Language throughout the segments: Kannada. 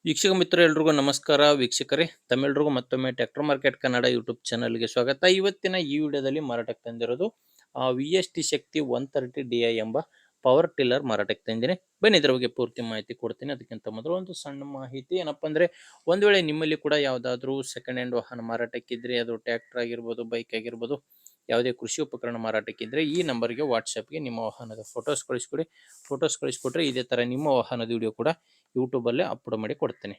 ವೀಕ್ಷಕ ಮಿತ್ರ ಎಲ್ರಿಗೂ ನಮಸ್ಕಾರ ವೀಕ್ಷಕರೇ, ತಮ್ಮೆಲ್ರಿಗೂ ಮತ್ತೊಮ್ಮೆ ಟ್ರ್ಯಾಕ್ಟರ್ ಮಾರ್ಕೆಟ್ ಕನ್ನಡ ಯೂಟ್ಯೂಬ್ ಚಾನಲ್ಗೆ ಸ್ವಾಗತ. ಇವತ್ತಿನ ಈ ವಿಡಿಯೋದಲ್ಲಿ ಮಾರಾಟಕ್ಕೆ ತಂದಿರೋದು VST ಶಕ್ತಿ 130DI ಎಂಬ ಪವರ್ ಟಿಲ್ಲರ್ ಮಾರಾಟಕ್ಕೆ ತಂದಿನಿ. ಬನ್ನಿ ಇದ್ರ ಬಗ್ಗೆ ಪೂರ್ತಿ ಮಾಹಿತಿ ಕೊಡ್ತೀನಿ. ಅದಕ್ಕಿಂತ ಮೊದಲು ಒಂದು ಸಣ್ಣ ಮಾಹಿತಿ ಏನಪ್ಪಾ ಅಂದ್ರೆ, ಒಂದು ವೇಳೆ ನಿಮ್ಮಲ್ಲಿ ಕೂಡ ಯಾವುದಾದ್ರೂ ಸೆಕೆಂಡ್ ಹ್ಯಾಂಡ್ ವಾಹನ ಮಾರಾಟಕ್ಕಿದ್ರೆ, ಅದು ಟ್ರ್ಯಾಕ್ಟರ್ ಆಗಿರ್ಬೋದು, ಬೈಕ್ ಆಗಿರ್ಬೋದು, ಯಾವುದೇ ಕೃಷಿ ಉಪಕರಣ ಮಾರಾಟಕ್ಕಿದ್ರೆ ಈ ನಂಬರ್ಗೆ ವಾಟ್ಸಪ್ಗೆ ನಿಮ್ಮ ವಾಹನದ ಫೋಟೋಸ್ ಕಳಿಸ್ಕೊಡಿ. ಫೋಟೋಸ್ ಕಳಿಸ್ಕೊಟ್ರೆ ಇದೇ ಥರ ನಿಮ್ಮ ವಾಹನದ ವಿಡಿಯೋ ಕೂಡ ಯೂಟ್ಯೂಬಲ್ಲೇ ಅಪ್ಲೋಡ್ ಮಾಡಿ ಕೊಡ್ತೇನೆ.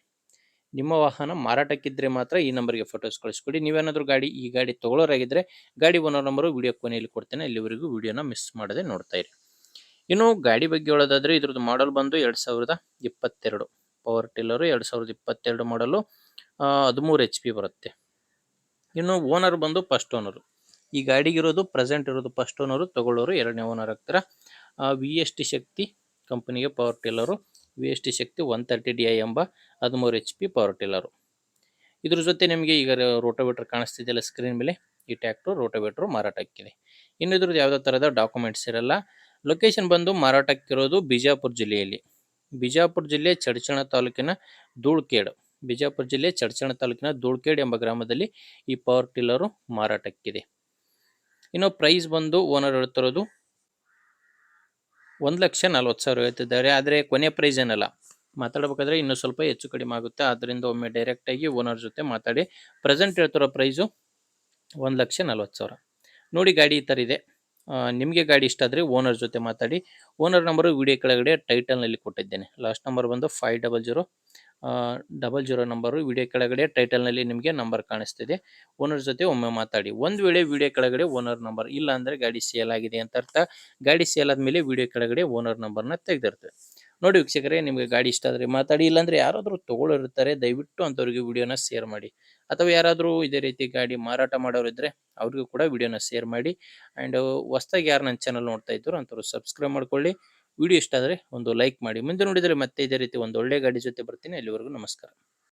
ನಿಮ್ಮ ವಾಹನ ಮಾರಾಟಕ್ಕಿದ್ರೆ ಮಾತ್ರ ಈ ನಂಬರ್ಗೆ ಫೋಟೋಸ್ ಕಳಿಸ್ಕೊಡಿ. ನೀವೇನಾದರೂ ಈ ಗಾಡಿ ತೊಗೊಳೋರಾಗಿದ್ದರೆ ಗಾಡಿ ಓನರ್ ನಂಬರು ವಿಡಿಯೋ ಕೊನೆಯಲ್ಲಿ ಕೊಡ್ತೇನೆ. ಅಲ್ಲಿವರೆಗೂ ವಿಡಿಯೋನ ಮಿಸ್ ಮಾಡದೆ ನೋಡ್ತಾ ಇರಿ. ಇನ್ನು ಗಾಡಿ ಬಗ್ಗೆ ಹೇಳೋದಾದ್ರೆ ಇದ್ರದ್ದು ಮಾಡಲ್ ಬಂದು 2022 ಪವರ್ ಟಿಲ್ಲರು 2022 ಮಾಡಲು 13 HP ಬರುತ್ತೆ. ಇನ್ನು ಓನರ್ ಬಂದು ಫಸ್ಟ್ ಓನರು. ಈ ಗಾಡಿಗಿರೋದು ಪ್ರೆಸೆಂಟ್ ಇರೋದು ಫಸ್ಟ್ ಓನರು, ತಗೊಳ್ಳೋರು ಎರಡನೇ ಓನರ್ ಆಗ್ತಾರೆ. VST ಶಕ್ತಿ ಕಂಪನಿಗೆ ಪವರ್ ಟಿಲ್ಲರು, VST ಶಕ್ತಿ 130DI ಎಂಬ 13 HP ಪವರ್ ಟಿಲ್ಲರು. ಇದ್ರ ಜೊತೆ ನಿಮಗೆ ಈಗ ರೋಟೋವೇಟರ್ ಕಾಣಿಸ್ತಿದೆಯಲ್ಲ ಸ್ಕ್ರೀನ್ ಮೇಲೆ, ಈ ಟ್ರ್ಯಾಕ್ಟರ್ ರೋಟೋವೇಟರ್ ಮಾರಾಟಕ್ಕಿದೆ. ಇನ್ನು ಇದ್ರದ್ದು ಯಾವುದೇ ಥರದ ಡಾಕ್ಯುಮೆಂಟ್ಸ್ ಇರಲ್ಲ. ಲೊಕೇಶನ್ ಬಂದು ಮಾರಾಟಕ್ಕಿರೋದು ಬಿಜಾಪುರ ಜಿಲ್ಲೆಯಲ್ಲಿ. ಬಿಜಾಪುರ ಜಿಲ್ಲೆ ಚಡಚಣ ತಾಲೂಕಿನ ಧೂಳ್ಕೇಡ್, ಬಿಜಾಪುರ ಜಿಲ್ಲೆ ಚಡಚಣ ತಾಲೂಕಿನ ಧೂಳ್ಕೇಡ್ ಎಂಬ ಗ್ರಾಮದಲ್ಲಿ ಈ ಪವರ್ ಟಿಲ್ಲರು ಮಾರಾಟಕ್ಕಿದೆ. ಇನ್ನು ಪ್ರೈಸ್ ಬಂದು ಓನರ್ ಹೇಳ್ತಿರೋದು 1,40,000 ಹೇಳ್ತಿದ್ದಾರೆ. ಆದರೆ ಕೊನೆ ಪ್ರೈಸ್ ಏನಲ್ಲ, ಮಾತಾಡಬೇಕಾದ್ರೆ ಇನ್ನೂ ಸ್ವಲ್ಪ ಹೆಚ್ಚು ಕಡಿಮೆ ಆಗುತ್ತೆ. ಆದ್ದರಿಂದ ಒಮ್ಮೆ ಡೈರೆಕ್ಟಾಗಿ ಓನರ್ ಜೊತೆ ಮಾತಾಡಿ. ಪ್ರೆಸೆಂಟ್ ಹೇಳ್ತಿರೋ ಪ್ರೈಸು 1,40,000. ನೋಡಿ ಗಾಡಿ ಈ ಥರ ಇದೆ. ನಿಮಗೆ ಗಾಡಿ ಇಷ್ಟ ಆದರೆ ಓನರ್ ಜೊತೆ ಮಾತಾಡಿ. ಓನರ್ ನಂಬರು ವಿಡಿಯೋ ಕೆಳಗಡೆ ಟೈಟಲ್ನಲ್ಲಿ ಕೊಟ್ಟಿದ್ದೇನೆ. ಲಾಸ್ಟ್ ನಂಬರ್ ಬಂದು 50000 ನಂಬರು ವಿಡಿಯೋ ಕೆಳಗಡೆ ಟೈಟಲ್ನಲ್ಲಿ ನಿಮಗೆ ನಂಬರ್ ಕಾಣಿಸ್ತಿದೆ. ಓನರ್ ಜೊತೆ ಒಮ್ಮೆ ಮಾತಾಡಿ. ಒಂದು ವೇಳೆ ವಿಡಿಯೋ ಕೆಳಗಡೆ ಓನರ್ ನಂಬರ್ ಇಲ್ಲ ಅಂದರೆ ಗಾಡಿ ಸೇಲ್ ಆಗಿದೆ ಅಂತ ಅರ್ಥ. ಗಾಡಿ ಸೇಲ್ ಆದಮೇಲೆ ವಿಡಿಯೋ ಕೆಳಗಡೆ ಓನರ್ ನಂಬರ್ನ ತೆಗೆದಿರ್ತದೆ. ನೋಡಿ ವೀಕ್ಷಕರೇ, ನಿಮಗೆ ಗಾಡಿ ಇಷ್ಟ ಆದರೆ ಮಾತಾಡಿ. ಇಲ್ಲಾಂದರೆ ಯಾರಾದರೂ ತೊಗೊಳ್ಳೋರಿರ್ತಾರೆ, ದಯವಿಟ್ಟು ಅಂಥವ್ರಿಗೆ ವಿಡಿಯೋನ ಶೇರ್ ಮಾಡಿ. ಅಥವಾ ಯಾರಾದರೂ ಇದೇ ರೀತಿ ಗಾಡಿ ಮಾರಾಟ ಮಾಡೋರಿದ್ದರೆ ಅವ್ರಿಗೂ ಕೂಡ ವಿಡಿಯೋನ ಶೇರ್ ಮಾಡಿ. ಆ್ಯಂಡ್ ಹೊಸ್ದಾಗಿ ಯಾರು ನನ್ನ ಚಾನಲ್ ನೋಡ್ತಾ ಇದ್ರು ಅಂಥವ್ರು ಸಬ್ಸ್ಕ್ರೈಬ್ ಮಾಡ್ಕೊಳ್ಳಿ. ವಿಡಿಯೋ ಇಷ್ಟ ಆದರೆ ಒಂದು ಲೈಕ್ ಮಾಡಿ. ಮುಂದೆ ನೋಡಿದರೆ ಮತ್ತೆ ಇದೇ ರೀತಿ ಒಂದು ಒಳ್ಳೆ ಗಾಡಿ ಜೊತೆ ಬರ್ತೀನಿ. ಅಲ್ಲಿವರೆಗೂ ನಮಸ್ಕಾರ.